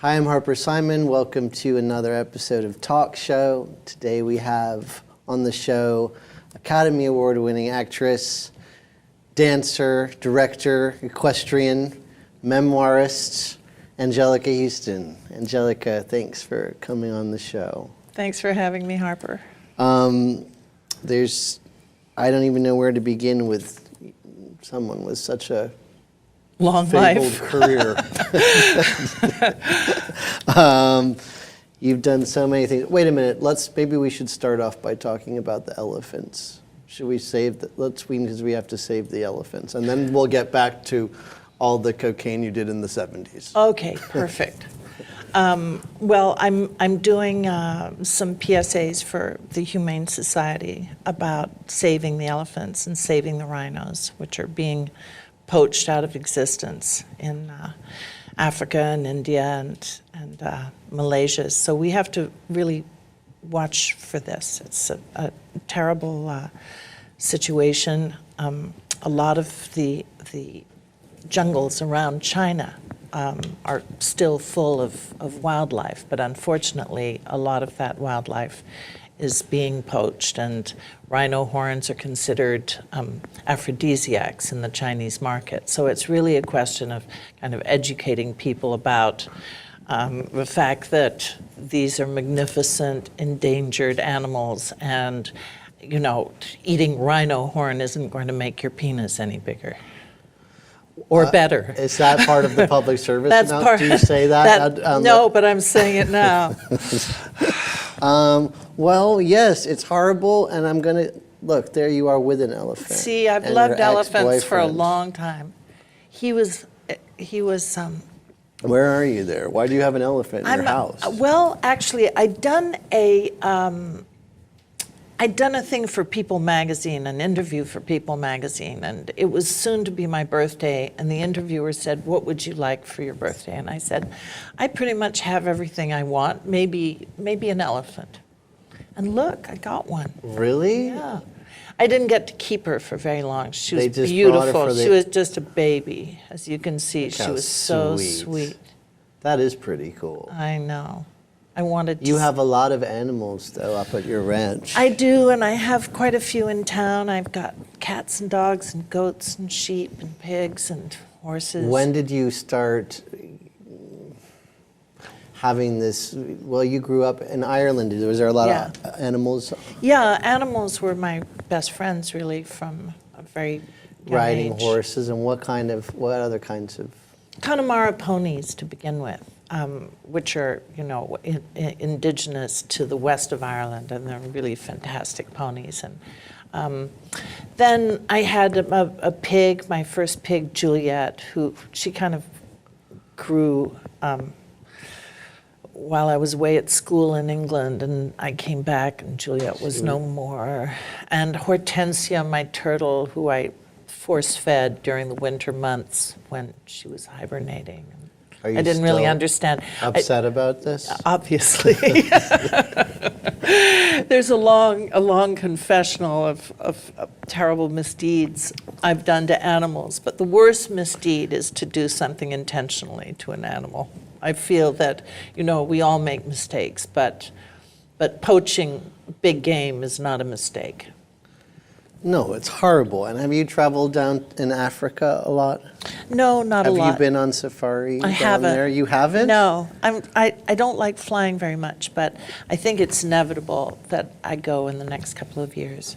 Hi, I'm Harper Simon. Welcome to another episode of Talk Show. Today we have on the show Academy Award-winning actress, dancer, director, equestrian, memoirist, Anjelica Huston. Anjelica, thanks for coming on the show. Thanks for having me, Harper. I don't even know where to begin with someone with such a Long fabled life. career. You've done so many things. Wait a minute. Maybe we should start off by talking about the elephants. Should we save because we have to save the elephants, and then we'll get back to all the cocaine you did in the 70s. Okay, perfect. Well, I'm doing some PSAs for the Humane Society about saving the elephants and saving the rhinos, which are being poached out of existence in Africa and India and Malaysia. So we have to really watch for this. It's a terrible situation. A lot of the jungles around China are still full of wildlife, but unfortunately a lot of that wildlife is being poached, and rhino horns are considered aphrodisiacs in the Chinese market. So it's really a question of kind of educating people about the fact that these are magnificent endangered animals, and eating rhino horn isn't going to make your penis any bigger. Or better. Is that part of the public service? That's now? part. Do you say that? No, but I'm saying it now. Well, yes, it's horrible, and I'm going to... Look, there you are with an elephant. See, I've and loved your elephants for a ex-boyfriend. long time. He was. Where are you there? Why do you have an elephant in your house? Well, actually, I'd done a thing for People magazine, an interview for People magazine, and it was soon to be my birthday, and the interviewer said, "What would you like for your birthday?" And I said, "I pretty much have everything I want, maybe an elephant." And look, I got one. Really? Yeah. I didn't get to keep her for very long. She was They just beautiful. brought her for She was just a baby. As you can see, Look she how was so sweet. That is pretty cool. I know. I wanted to. You have a lot of animals, though, up at your ranch. I do, and I have quite a few in town. I've got cats and dogs and goats and sheep and pigs and horses. When did you start having this? Well, you grew up in Ireland. Was there a lot of animals? Yeah, animals were my best friends, really, from a very young Riding age. horses, and what other kinds of? Connemara ponies to begin with, which are, indigenous to the west of Ireland, and they're really fantastic ponies. And then I had a pig, my first pig, Juliet, who she kind of grew while I was away at school in England, and I came back, and Juliet was no more. And Hortensia, my turtle, who I force-fed during the winter months when she was hibernating. Are you I didn't really still understand. Upset about this? Obviously. There's a long confessional of terrible misdeeds I've done to animals, but the worst misdeed is to do something intentionally to an animal. I feel that, we all make mistakes, but poaching big game is not a mistake. No, it's horrible. And have you traveled down in Africa a lot? No, not a lot. Have you been on safari I down haven't. there? You haven't? No, I don't like flying very much, but I think it's inevitable that I go in the next couple of years.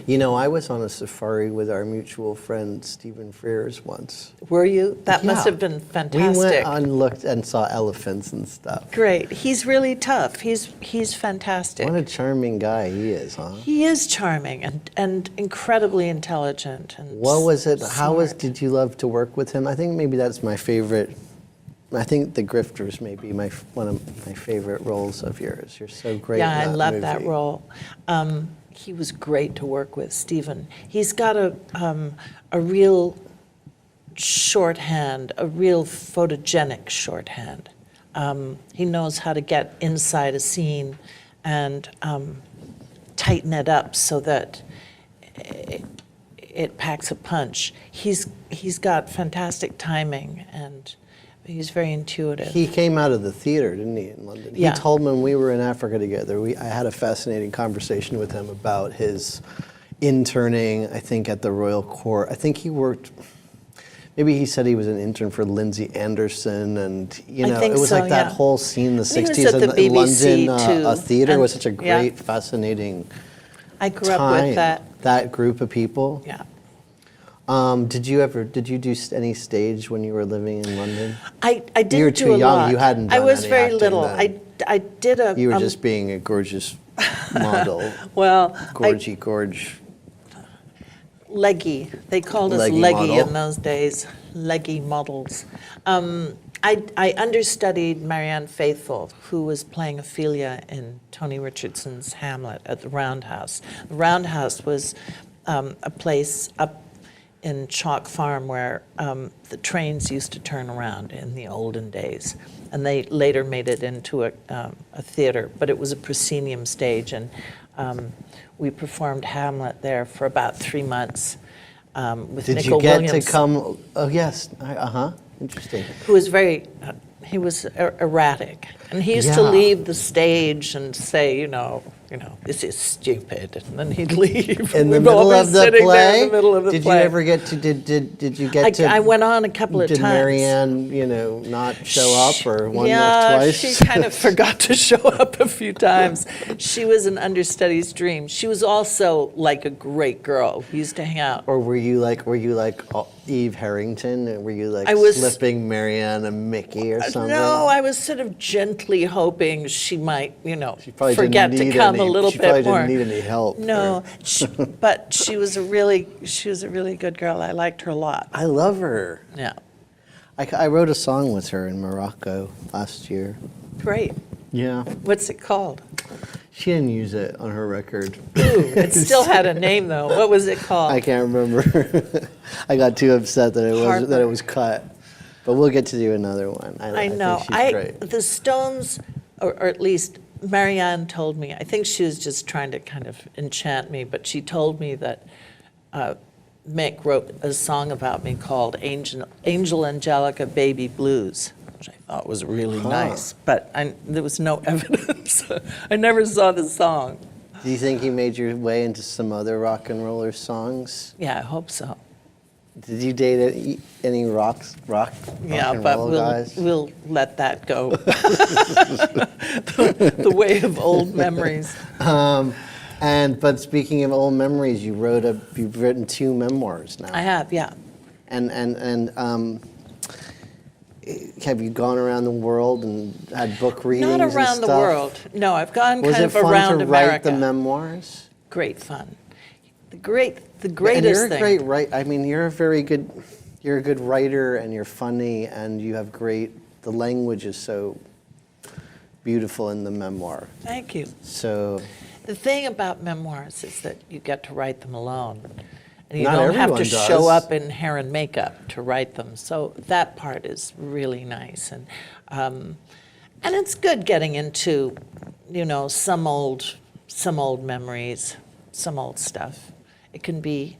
I was on a safari with our mutual friend Stephen Frears once. Were you? That must Yeah. have been fantastic. We went and looked and saw elephants and stuff. Great. He's really tough. He's fantastic. What a charming guy he is, huh? He is charming and incredibly intelligent. And What was it? smart. Did you love to work with him? I think maybe that's my favorite. I think The Grifters may be one of my favorite roles of yours. You're so great in Yeah, I that love movie. that role. He was great to work with, Stephen. He's got a real shorthand, a real photogenic shorthand. He knows how to get inside a scene and tighten it up so that it packs a punch. He's got fantastic timing, and He's very intuitive. He came out of the theater, didn't he, in London? Yeah. He told me when we were in Africa together, I had a fascinating conversation with him about his interning, I think, at the Royal Court. I think he worked, maybe he said he was an intern for Lindsay Anderson, and, you know, think it was so, like that yeah. whole scene in the I think it 60s was at in, the in BBC London. A too, theater and- was such a yeah. great, fascinating I grew time. up with that. That group of people. Yeah. Did you do any stage when you were living in London? I didn't You were do too a young. lot. You hadn't I done was any very acting little. then. I did a. You were just being a gorgeous model. well, Gorge. leggy. They called us Leggy leggy model. in those days. Leggy models. I understudied Marianne Faithfull, who was playing Ophelia in Tony Richardson's Hamlet at the Roundhouse. The Roundhouse was a place up in Chalk Farm where the trains used to turn around in the olden days. And they later made it into a theater, but it was a proscenium stage. And we performed Hamlet there for about 3 months with Did Nicol you get Williams, to come? Oh, yes. Interesting. who was very, he was erratic. And he used to Yeah. leave the stage and say, you know, this is stupid, and then he'd leave. In the We'd all middle be of the sitting there play? in the middle of the Did play. you ever get to, did you get to? I went on a couple of Did times. Marianne, not show up or one or Yeah, twice? she kind of forgot to show up a few times. She was an understudy's dream. She was also like a great girl. We used to hang out. Or were you like Eve Harrington? Or were you like I was- slipping Marianne a Mickey or something? No, I was sort of gently hoping she might, She probably forget didn't to need come any, a little she bit probably more. didn't need any help. No, but she was a really good girl. I liked her a lot. I love her. Yeah, I wrote a song with her in Morocco last year. great. Yeah. What's it called? She didn't use it on her record. It still had a name though. What was it called? I can't remember. I got too upset that Harper. it was cut. But we'll get to do another one. I know. think she's great. The Stones, or at least Marianne told me, I think she was just trying to kind of enchant me, but she told me that Mick wrote a song about me called Angel Anjelica Baby Blues, which I thought was really nice, but there was no evidence. I never saw the song. Do you think you made your way into some other rock and roller songs? Yeah, I hope so. Did you date any rock Yeah, and but roll we'll guys? let that go. the way of old memories. But speaking of old memories, you've written 2 memoirs now. I have, yeah. And have you gone around the world and had book readings? Not around and the stuff? world. No, I've gone Was kind it of fun around to America. write the memoirs? Great fun. The greatest And you're a thing. great writer. I mean, you're a good writer, and you're funny, and you have the language is so beautiful in the memoir. Thank you. So The thing about memoirs is that you get to write them alone. And you Not don't have to everyone show does. up in hair and makeup to write them. So that part is really nice. And it's good getting into, some old memories, some old stuff. It can be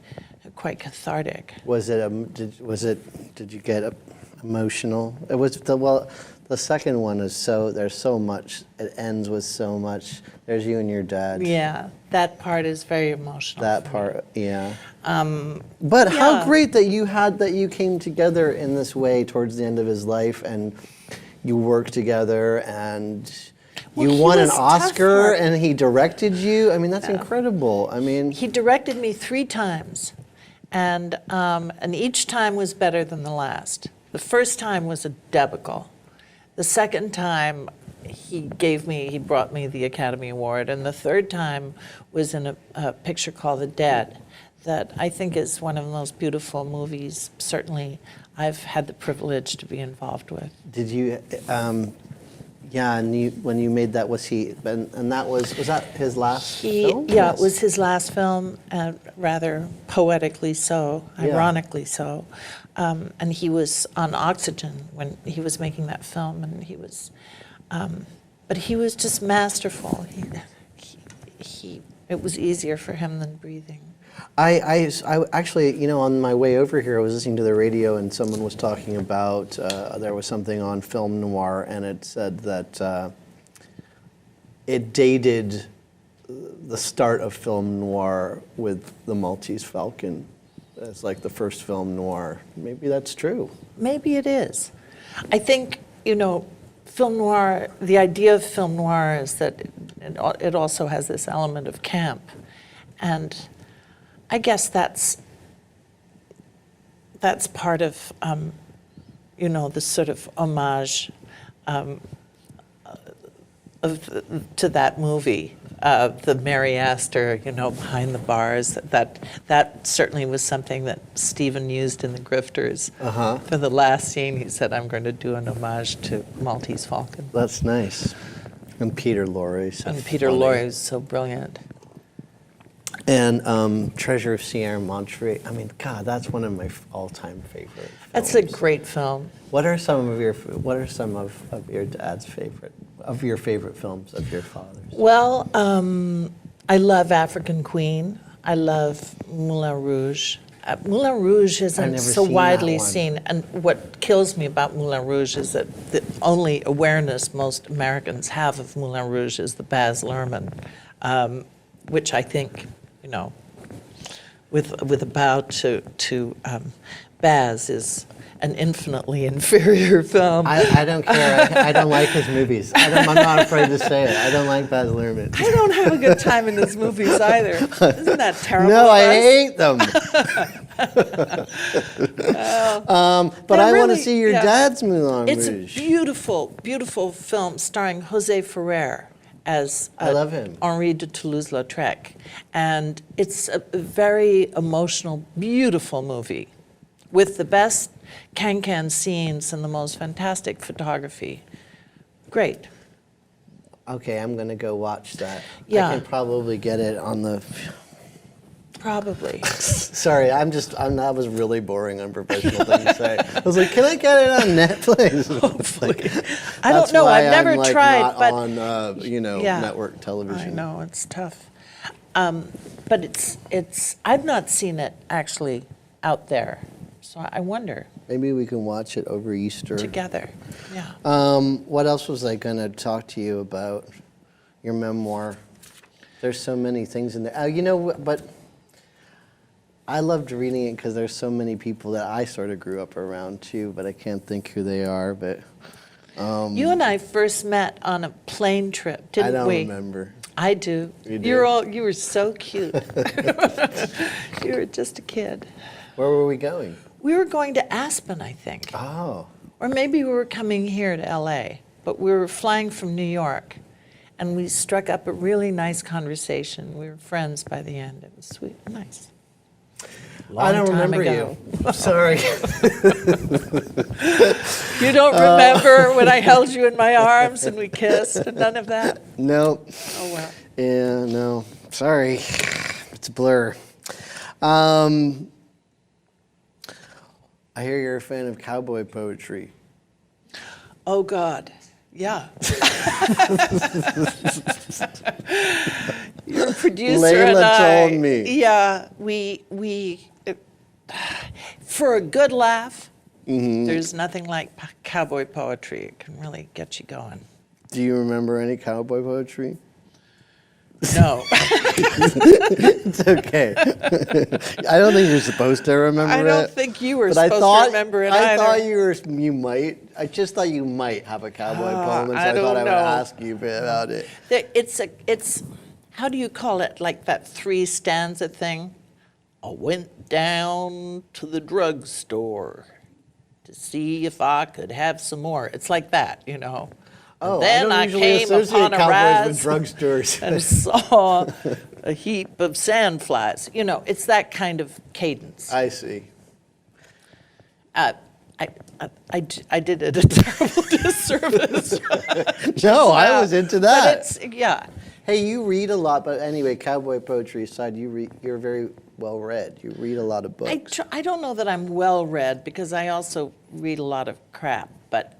quite cathartic. did you get emotional? It was the second one is there's so much. It ends with so much. There's you and your dad. Yeah, that part is very emotional. That for me. part, yeah. But how yeah. great that you came together in this way towards the end of his life, and you worked together, and Well, you he won an was tough, Oscar, Harper. and he directed you. I mean, that's incredible. I mean, He directed me 3 times, and each time was better than the last. The first time was a debacle. The second time, he brought me the Academy Award, and the third time was in a picture called The Dead, that I think is one of the most beautiful movies, certainly I've had the privilege to be involved with. did you? When you made that, was that his last film? Yeah, it was his last film, rather poetically so, Yeah. ironically so. And he was on oxygen when he was making that film, and but he was just masterful. It was easier for him than breathing. I actually, on my way over here, I was listening to the radio and someone was talking about, there was something on film noir and it said that it dated the start of film noir with The Maltese Falcon as like the first film noir. Maybe that's true. Maybe it is. I think, film noir, the idea of film noir is that it also has this element of camp. And I guess that's part of, the sort of homage to that movie, the Mary Astor, behind the bars. That certainly was something that Stephen used in The Grifters. For the last scene, he said, "I'm going to do an homage to Maltese Falcon." That's nice. And Peter Lorre. And Peter Lorre is so brilliant. And Treasure of Sierra Madre. I mean, God, that's one of my all-time favorite films. That's a great film. What are some of your dad's favorite, of your favorite films of your father's? Well, I love African Queen. I love Moulin Rouge. Moulin Rouge I've isn't never so seen that widely one. seen, and what kills me about Moulin Rouge is that the only awareness most Americans have of Moulin Rouge is the Baz Luhrmann, which I think, with a bow to Baz, is an infinitely inferior film. I don't care. I don't like his movies. I'm not afraid to say it. I don't like Baz Luhrmann. I don't have a good time in his movies either. Isn't that terrible? No, of I us? hate them. But I want to really- see your yeah. dad's Moulin It's Rouge. a beautiful, beautiful film starring Jose Ferrer as I love him. Henri de Toulouse-Lautrec. And it's a very emotional, beautiful movie with the best can-can scenes and the most fantastic photography. Great. Okay, I'm going to go watch that. Yeah. I can probably get it on the... Probably. Sorry, that was really boring, unprofessional thing to say. I was like, can I get it on Netflix? Hopefully. I don't know. I've never tried, not but on Yeah. network television. I know, it's tough. But it's I've not seen it actually out there. So I wonder, Maybe we can watch it over Easter. together. Yeah. What else was I going to talk to you about? Your memoir. There's so many things in there. But I loved reading it because there's so many people that I sort of grew up around too, but I can't think who they are. But You and I first met on a plane trip, didn't I don't we? remember. I do. You do? You were so cute. You were just a kid. Where were we going? We were going to Aspen, I think. Oh. Or maybe we were coming here to LA, but we were flying from New York, and we struck up a really nice conversation. We were friends by the end. It was sweet, nice. I don't Long time remember ago. you. Sorry. You don't remember when I held you in my arms and we kissed, and none of that? No. Oh, well. Yeah, no. Sorry. It's a blur. I hear you're a fan of cowboy poetry. Oh, God. Yeah. Your producer and Layla I. told me. Yeah, we for a good laugh, there's nothing like cowboy poetry. It can really get you going. Do you remember any cowboy poetry? No. It's okay. I don't think you're supposed to remember it. I don't think you were but supposed I thought, to remember it I either. thought you might. I just thought you might have a cowboy poem, and so I I thought don't I would know. ask you about it. It's how do you call it? Like that 3 stanza thing? I went down to the drugstore to see if I could have some more. It's like that, Oh, then I I don't usually came associate upon a cowboys with rise drugstores. and saw a heap of sandflies. It's that kind of cadence. I see. I did it a terrible disservice. No, I was into that. But yeah. Hey, you read a lot, but anyway, cowboy poetry aside, you're very well read. You read a lot of books. I don't know that I'm well read because I also read a lot of crap, but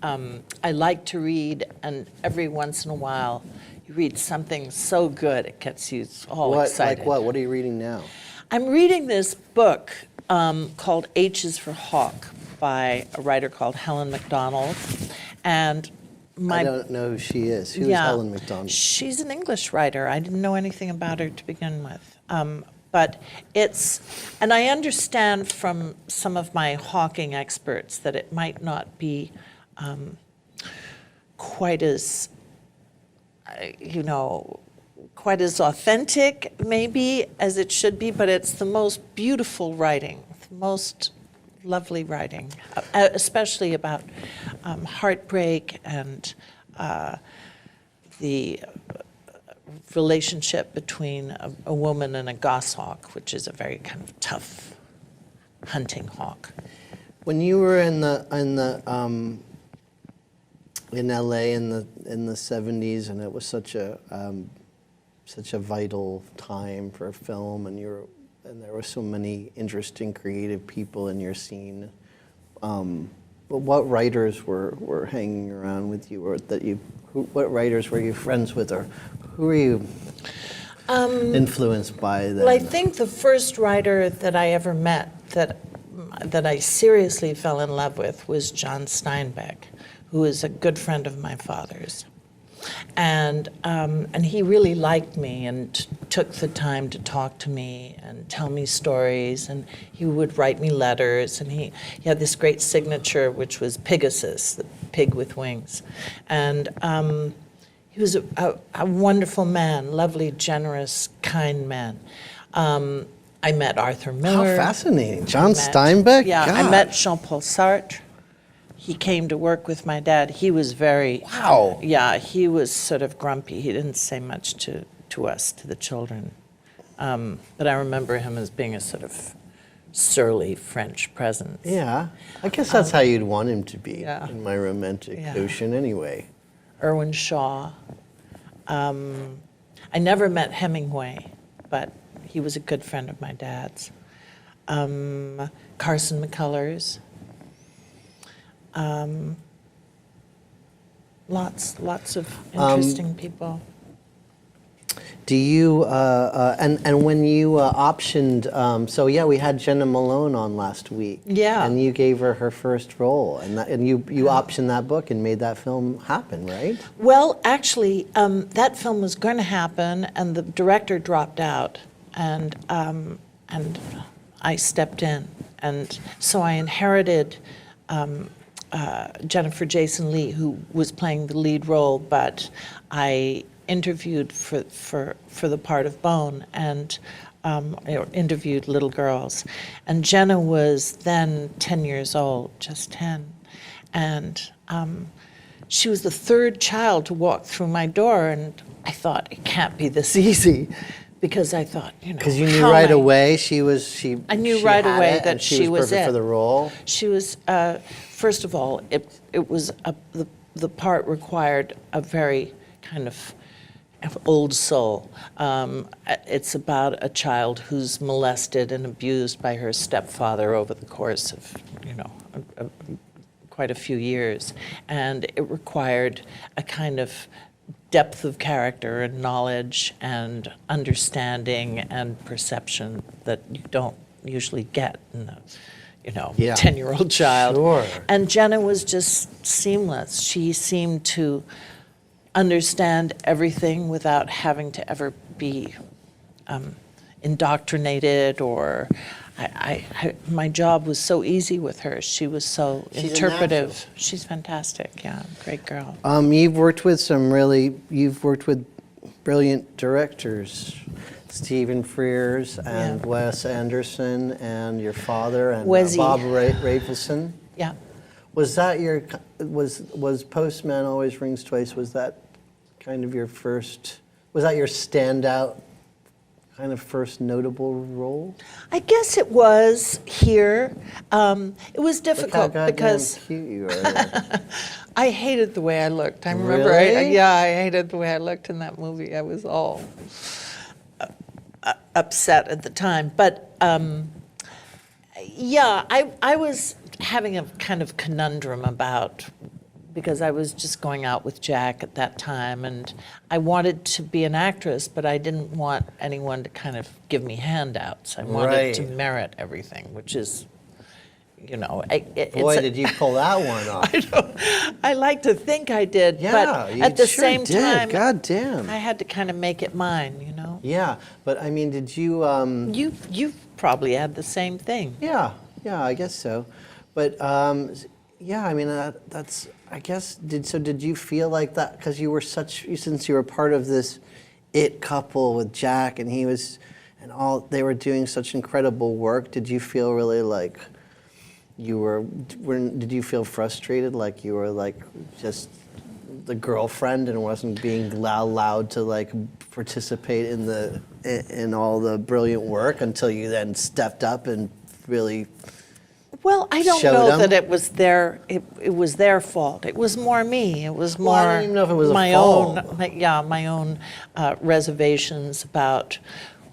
I like to read, and every once in a while you read something so good, it gets you all What, excited. like what? What are you reading now? I'm reading this book called H is for Hawk by a writer called Helen MacDonald. And I don't know who she is. Who is Helen MacDonald? She's an English writer. I didn't know anything about her to begin with. But it's, and I understand from some of my hawking experts that it might not be quite as, quite as authentic maybe as it should be, but it's the most beautiful writing, the most lovely writing, especially about heartbreak and the relationship between a woman and a goshawk, which is a very kind of tough hunting hawk. When you were in LA in the 70s, and it was such a vital time for film, and there were so many interesting creative people in your scene. But what writers were hanging around with you, or what writers were you friends with, or who were you influenced by then? Well, I think the first writer that I ever met that I seriously fell in love with was John Steinbeck, who is a good friend of my father's. And he really liked me and took the time to talk to me and tell me stories, and he would write me letters, and he had this great signature which was Pegasus, the pig with wings. And he was a wonderful man, lovely, generous, kind man. I met Arthur Miller. How fascinating. John Steinbeck? Yeah, God. I met Jean-Paul Sartre. He came to work with my dad. He was very... Wow. Yeah, he was sort of grumpy. He didn't say much to us, to the children. But I remember him as being a sort of surly French presence. Yeah, I guess that's how you'd want him to be in my romantic Yeah. notion anyway. Irwin Shaw. I never met Hemingway, but he was a good friend of my dad's. Carson McCullers. Lots of interesting people. Do you, and when you optioned, so yeah, we had Jenna Malone on last week. Yeah. And you gave her her first role, and you optioned that book and made that film happen, right? Well, actually, that film was going to happen, and the director dropped out, and I stepped in, and so I inherited Jennifer Jason Leigh, who was playing the lead role, but I interviewed for the part of Bone, and interviewed little girls. And Jenna was then 10 years old, just 10. And she was the third child to walk through my door, and I thought, it can't be this easy. Because I thought, Because you knew right away she I knew right away that she was perfect it. for the role. She was, first of all, it was the part required a very kind of old soul. It's about a child who's molested and abused by her stepfather over the course of, quite a few years, and it required a kind of depth of character and knowledge and understanding and perception that you don't usually get in a, 10-year-old child. Sure. And Jenna was just seamless. She seemed to understand everything without having to ever be indoctrinated, or my job was so easy with her. She was so She's interpretive. She's fantastic, yeah, great girl. You've worked with brilliant directors, Stephen Frears and Wes Anderson, and your father, and Bob Rafelson. Yeah. Was that was Postman Always Rings Twice, was that kind of your first, was that your standout kind of first notable role? I guess it was here. It was difficult Look how because cute you are. I hated the way I looked. I remember, Really? I hated the way I looked in that movie. I was all upset at the time. But I was having a kind of conundrum about because I was just going out with Jack at that time, and I wanted to be an actress, but I didn't want anyone to kind of give me handouts. I wanted to Right. merit everything, which is, you know, Boy, did you pull that one off. I like to think I did, Yeah, but you at the sure same did. time, God damn. I had to kind of make it mine, you know? Yeah, but I mean, did you? You probably had the same thing. Yeah, I guess so. But yeah, I mean, that's. I guess did you feel like that because you were since you were part of this it couple with Jack and he was and all they were doing such incredible work? Did you feel really like did you feel frustrated, like you were like just the girlfriend and wasn't being allowed to like participate in all the brilliant work until you then stepped up and really? Well, I don't Showed know them? that it was it was their fault. It was more me. It was more Well, I don't even know if it was a my fault. own, my own reservations about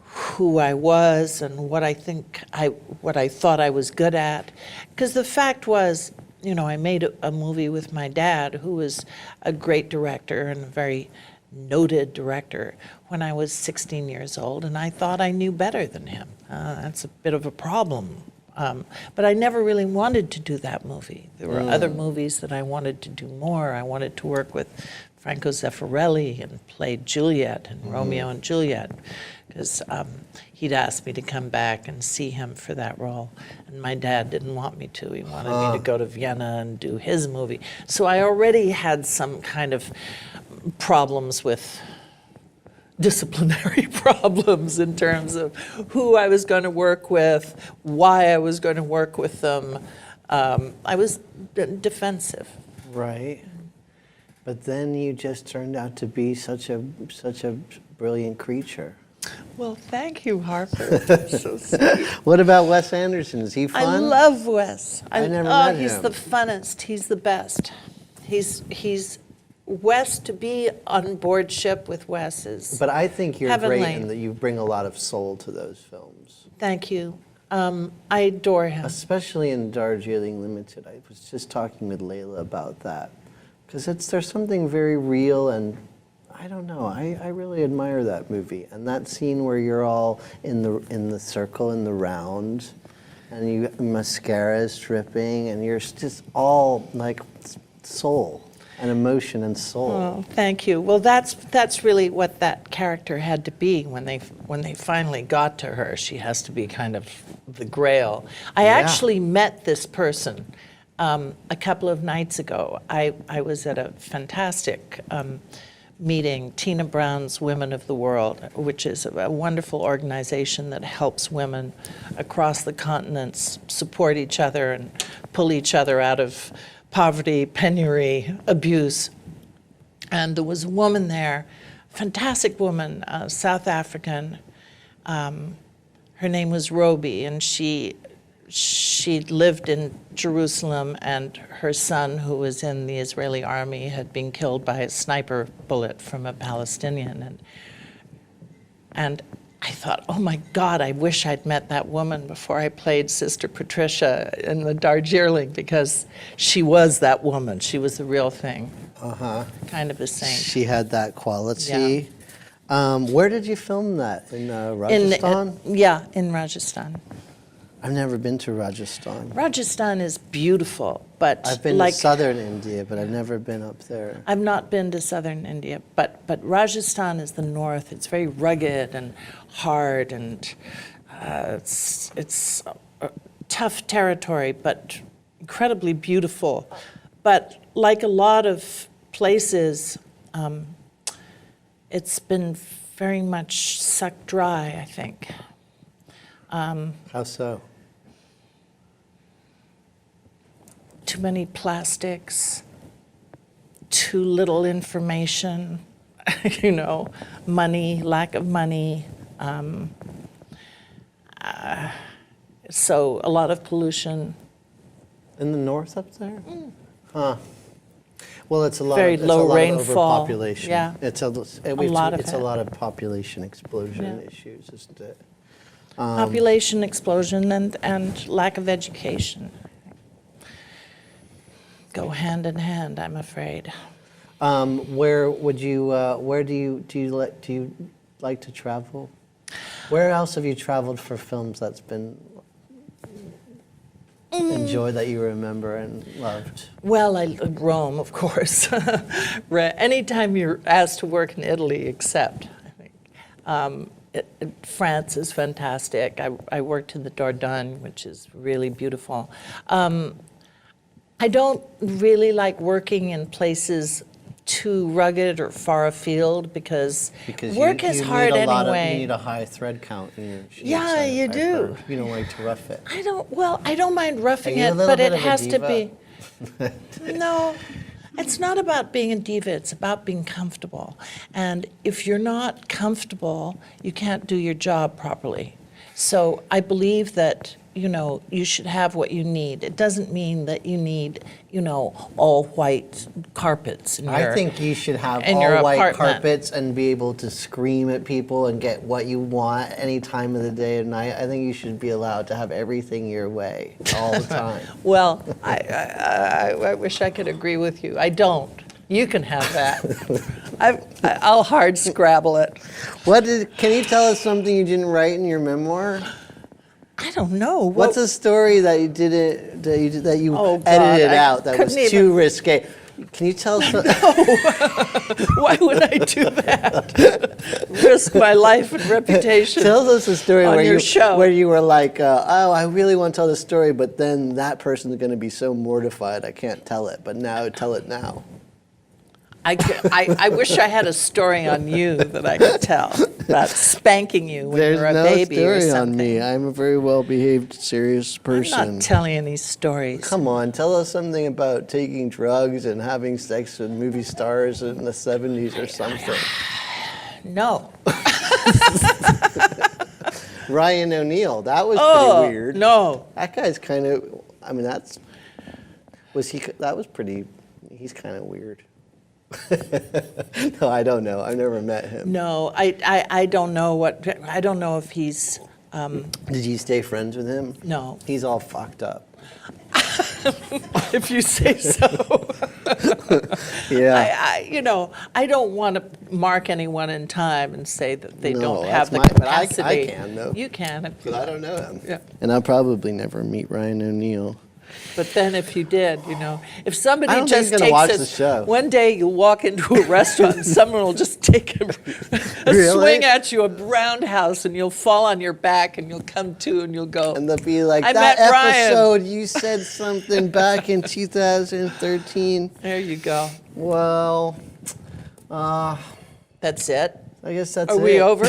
who I was and what I thought I was good at. Because the fact was, you know, I made a movie with my dad, who was a great director and a very noted director, when I was 16 years old, and I thought I knew better than him. That's a bit of a problem. But I never really wanted to do that movie. There were other movies that I wanted to do more. I wanted to work with Franco Zeffirelli and play Juliet and Romeo and Juliet, because he'd asked me to come back and see him for that role. And my dad didn't want me to. He wanted me to go to Vienna and do his movie. So I already had some kind of problems with disciplinary problems in terms of who I was going to work with, why I was going to work with them. I was defensive. Right. But then you just turned out to be such a brilliant creature. Well, thank you, Harper. So sweet. What about Wes Anderson? Is he fun? I love Wes. I never met he's him. the funnest. He's the best. He's Wes, to be on board ship with Wes is But I think you're heavenly. great and that you bring a lot of soul to those films. Thank you. I adore him. Especially in Darjeeling Limited. I was just talking with Layla about that. Because there's something very real and I don't know. I really admire that movie. And that scene where you're all in the circle, in the round, and mascara is dripping, and you're just all like soul and emotion and soul. Oh, thank you. Well, that's really what that character had to be when they finally got to her. She has to be kind of the grail. I actually met this person a couple of nights ago. I was at a fantastic meeting, Tina Brown's Women of the World, which is a wonderful organization that helps women across the continents support each other and pull each other out of poverty, penury, abuse. And there was a woman there, fantastic woman, South African. Her name was Roby, and she lived in Jerusalem, and her son, who was in the Israeli army, had been killed by a sniper bullet from a Palestinian. And I thought, oh my God, I wish I'd met that woman before I played Sister Patricia in the Darjeeling, because she was that woman. She was the real thing. Kind of a saint. She had that quality. Where did you film that? In Rajasthan? In Rajasthan. I've never been to Rajasthan. Rajasthan is beautiful, but I've been to southern India, but I've never been up there. I've not been to southern India, but Rajasthan is the north. It's very rugged and hard, and it's a tough territory, but incredibly beautiful. But like a lot of places, it's been very much sucked dry, I think. How so? Too many plastics, too little information, money, lack of money. So a lot of pollution. In the north up there? Huh. Well, it's a lot Very of, low it's a lot rainfall. Of overpopulation. Yeah. It's lot of it's it. a lot of population explosion Yeah. issues, isn't it? Population explosion and lack of education. go hand in hand, I'm afraid. Where would you? Where do you like to travel? Where else have you traveled for films that's been enjoyed that you remember and loved? Well, Rome, of course. Anytime you're asked to work in Italy, except, I think. France is fantastic. I worked in the Dordogne, which is really beautiful. I don't really like working in places too rugged or far afield because work is hard anyway. You need a high thread count in your sheets. Yeah, you I've do. heard. You don't like to rough it. I don't mind roughing Are you a it, little but bit it of a has to diva? be. No, it's not about being a diva, it's about being comfortable. And if you're not comfortable, you can't do your job properly. So I believe that, you should have what you need. It doesn't mean that you need, all white carpets in your I think you should have in your all white apartment. carpets and be able to scream at people and get what you want any time of the day or night. I think you should be allowed to have everything your way all the time. Well, I wish I could agree with you. I don't. You can have that. I'll hard scrabble it. Can you tell us something you didn't write in your memoir? I don't know. What's a story that you didn't that you Oh, God, edited I out that was couldn't too risque? Can you tell us? Why would I do that? Risk my life and reputation. Tell us a story on where your you show. where you were like, oh, I really want to tell this story, but then that person's going to be so mortified I can't tell it. But now tell it now. I wish I had a story on you that I could tell about spanking you when you're a baby or There's no story something. on me. I'm a very well-behaved, serious person. I'm not telling any stories. Come on, tell us something about taking drugs and having sex with movie stars in the 70s or something. No. Ryan O'Neal, that was pretty weird. No. That guy's kind of, I mean, that was pretty, he's kind of weird. No, I don't know. I've never met him. No, I don't know I don't know if he's, Did you stay friends with him? no, He's all fucked up. if you say so. Yeah. I don't want to mark anyone in time and say that they No, don't have the that's but capacity. I can, though. You can. But I don't know him. Yeah. And I'll probably never meet Ryan O'Neal. But then if you did, if somebody I don't think just he's gonna takes watch us, the show. one day you'll walk into a restaurant and someone will just take a Really? swing at you, a roundhouse, and you'll fall on your back and you'll come to and you'll go, And they'll be like, I that met Ryan." episode, you said something back in 2013. there you go. Well, That's it. I guess that's Are it. we over?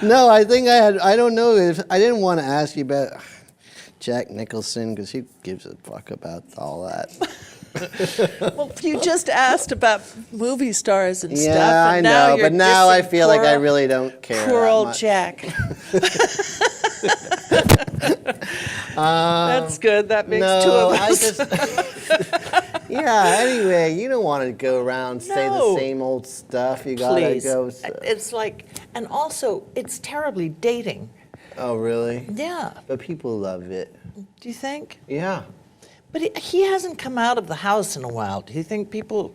No, I think I don't know if, I didn't want to ask you about Jack Nicholson because he gives a fuck about all that. Well, you just asked about movie stars and stuff. Yeah, I and now know, you're but now I dissing feel like I poor- really don't care. Poor that old much. Jack. That's good. That makes two No, of I us. just. Yeah. Anyway, you don't want to go around say the No. same old stuff. You gotta Please. go. It's like, and also, it's terribly dating. Oh, really? Yeah. But people love it. Do you think? Yeah. But he hasn't come out of the house in a while. Do you think people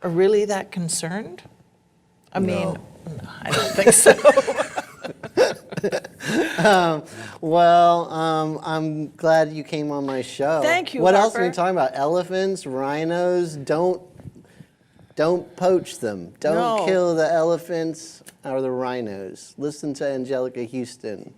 are really that concerned? I mean, no, I don't think so. Well, I'm glad you came on my show. Thank you, What else are we Harper. talking about? Elephants, rhinos? Don't poach them. Don't No. kill the elephants or the rhinos. Listen to Anjelica Huston.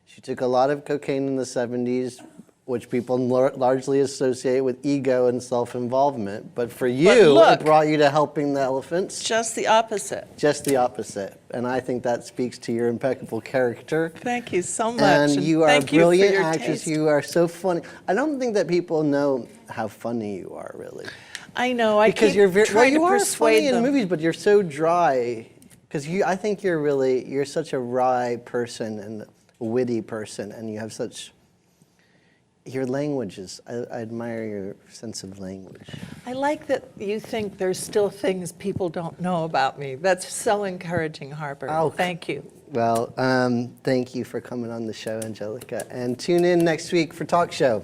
She took a lot of cocaine in the 70s, which people largely associate with ego and self-involvement. But for you, look. it brought you to helping the elephants. Just the opposite. Just the opposite. And I think that speaks to your impeccable character. Thank you so much. And you are a thank you for brilliant your actress. taste. You are so funny. I don't think that people know how funny you are, really. I know. I Because keep you're very well. trying You to are persuade funny in them. movies, but you're so dry. Because I think you're such a wry person and a witty person, and you have such. Your language is. I admire your sense of language. I like that you think there's still things people don't know about me. That's so encouraging, Harper. Oh, Thank you. Well, thank you for coming on the show, Anjelica, and tune in next week for Talk Show.